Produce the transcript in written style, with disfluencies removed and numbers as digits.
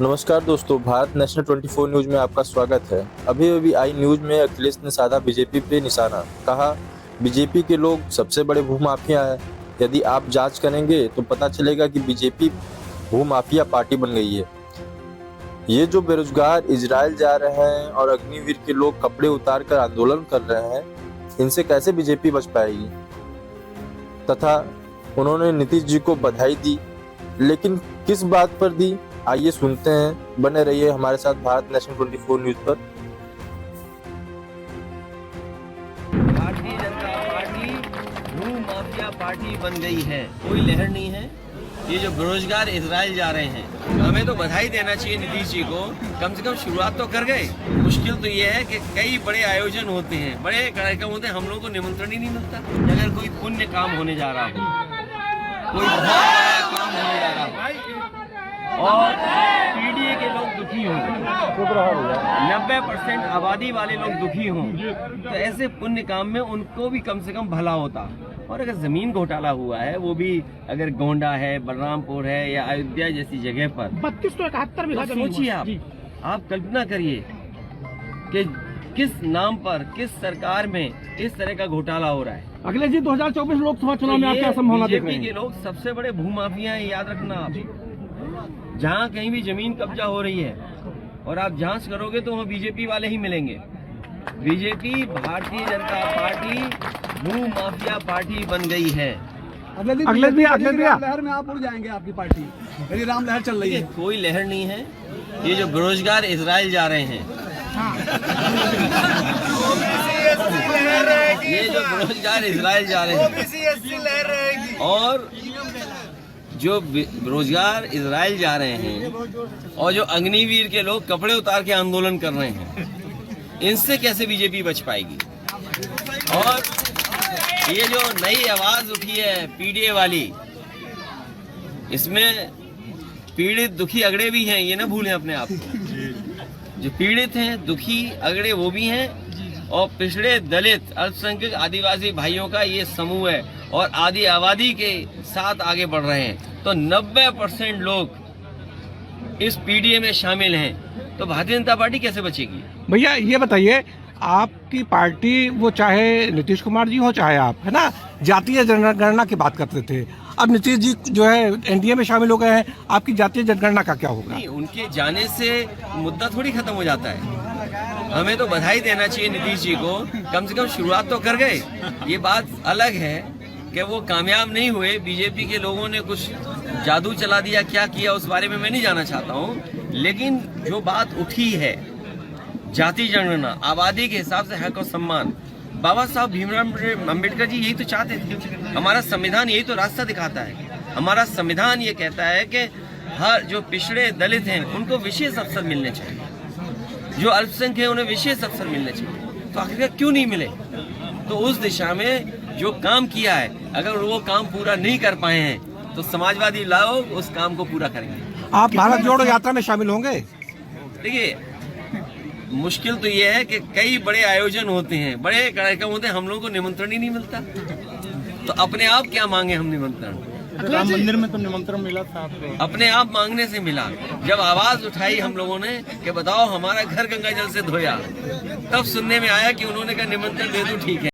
नमस्कार दोस्तों, Bharat national 24 news में आपका स्वागत है। अभी अभी आई न्यूज में अखिलेश ने साधा बीजेपी पे निशाना। कहा, बीजेपी के लोग सबसे बड़े भूमाफिया है। यदि आप जांच करेंगे तो पता चलेगा कि बीजेपी भूमाफिया पार्टी बन गई है। ये जो बेरोजगार इजराइल जा रहे हैं और अग्निवीर के लोग कपड़े उतार कर आंदोलन कर रहे हैं, इनसे कैसे बीजेपी बच पाएगी। तथा उन्होंने नीतीश जी को बधाई दी, लेकिन किस बात पर दी, आइए सुनते हैं। बने रहिए हमारे साथ भारत नेशनल 24 न्यूज पर। भारतीय जनता पार्टी भूमाफिया पार्टी बन गई है, कोई लहर नहीं है। ये जो बेरोजगार इजराइल जा रहे हैं, हमें तो बधाई देना चाहिए नीतीश जी को। कम से कम शुरुआत तो कर गए। मुश्किल तो ये है कि कई बड़े आयोजन होते हैं, बड़े कार्यक्रम होते हैं, हम लोगों को निमंत्रण ही नहीं मिलता। अगर कोई पुण्य काम होने जा रहा हो, कोई बहुत बड़ा काम होने जा रहा हो और पीडीए के लोग दुखी हों, 90% आबादी वाले लोग दुखी हों, तो ऐसे पुण्य काम में उनको भी कम से कम भला होता। और अगर जमीन घोटाला हुआ है, वो भी अगर गोंडा है, बलरामपुर है या अयोध्या जैसी जगह पर 3271 बीघा जमीन, सोचिए आप कल्पना करिए कि किस नाम पर, किस सरकार में इस तरह का घोटाला हो रहा है। अगले जी 2024 लोकसभा चुनाव में आप क्या संभावना देख रहे बीजेपी के हैं? लोग सबसे बड़े भूमाफिया हैं, याद रखना आप। जहाँ कहीं भी जमीन कब्जा हो रही है और आप जांच करोगे तो वहाँ बीजेपी वाले ही मिलेंगे। BJP, Bharatiya Janata party भूमाफिया party बन गई है। अगले लहर में आप उड़ जाएंगे, आपकी पार्टी यदि राम लहर चल रही है। कोई लहर नहीं है। ये जो बेरोजगार इजराइल जा रहे हैं, ये जो बेरोजगार इजराइल जा रहे हैं और जो बेरोजगार इजराइल जा रहे हैं और जो अग्निवीर के लोग कपड़े उतार के आंदोलन कर रहे हैं, इनसे कैसे बीजेपी बच पाएगी। और ये जो नई आवाज उठी है पीडीए वाली, इसमें पीड़ित दुखी अगड़े भी हैं, ये ना भूलें अपने आप को। जो पीड़ित हैं, दुखी अगड़े वो भी हैं और पिछड़े, दलित, अल्पसंख्यक, आदिवासी भाइयों का ये समूह है और आधी आबादी के साथ आगे बढ़ रहे हैं। तो 90% लोग इस पीडीए में शामिल हैं, तो भारतीय जनता पार्टी कैसे बचेगी। भैया ये बताइए, आपकी पार्टी, वो चाहे नीतीश कुमार जी हो चाहे आप, है ना, जातीय जनगणना की बात करते थे। अब नीतीश जी जो है एनडीए में शामिल हो गए हैं, आपकी जातीय जनगणना का क्या होगा? नहीं, उनके जाने से मुद्दा थोड़ी खत्म हो जाता है। हमें तो बधाई देना चाहिए नीतीश जी को। कम से कम शुरुआत तो कर गए। ये बात अलग है कि वो कामयाब नहीं हुए, बीजेपी के लोगों ने कुछ जादू चला दिया, क्या किया उस बारे में मैं नहीं जाना चाहता हूँ। लेकिन जो बात उठी है, जाति जनगणना, आबादी के हिसाब से हक और सम्मान, बाबा साहब भीमराव अम्बेडकर जी यही तो चाहते थे। हमारा संविधान यही तो रास्ता दिखाता है। हमारा संविधान ये कहता है कि हर जो पिछड़े दलित हैं उनको विशेष अवसर मिलने चाहिए, जो अल्पसंख्यक हैं उन्हें विशेष अवसर मिलने चाहिए। तो आखिर क्यों नहीं मिले। तो उस दिशा में जो काम किया है, अगर वो काम पूरा नहीं कर पाए हैं तो समाजवादी लोग उस काम को पूरा करेंगे। आप भारत जोड़ो यात्रा में शामिल होंगे? देखिए, मुश्किल तो ये है कि कई बड़े आयोजन होते हैं, बड़े कार्यक्रम होते हैं, हम लोगों को निमंत्रण ही नहीं मिलता। तो अपने आप क्या मांगे हम निमंत्रण। राम मंदिर में तो निमंत्रण मिला था आपको? अपने आप मांगने से मिला। जब आवाज उठाई हम लोगों ने कि बताओ हमारा घर गंगा जल से धोया, तब सुनने में आया कि उन्होंने कहा निमंत्रण दे दो, ठीक है।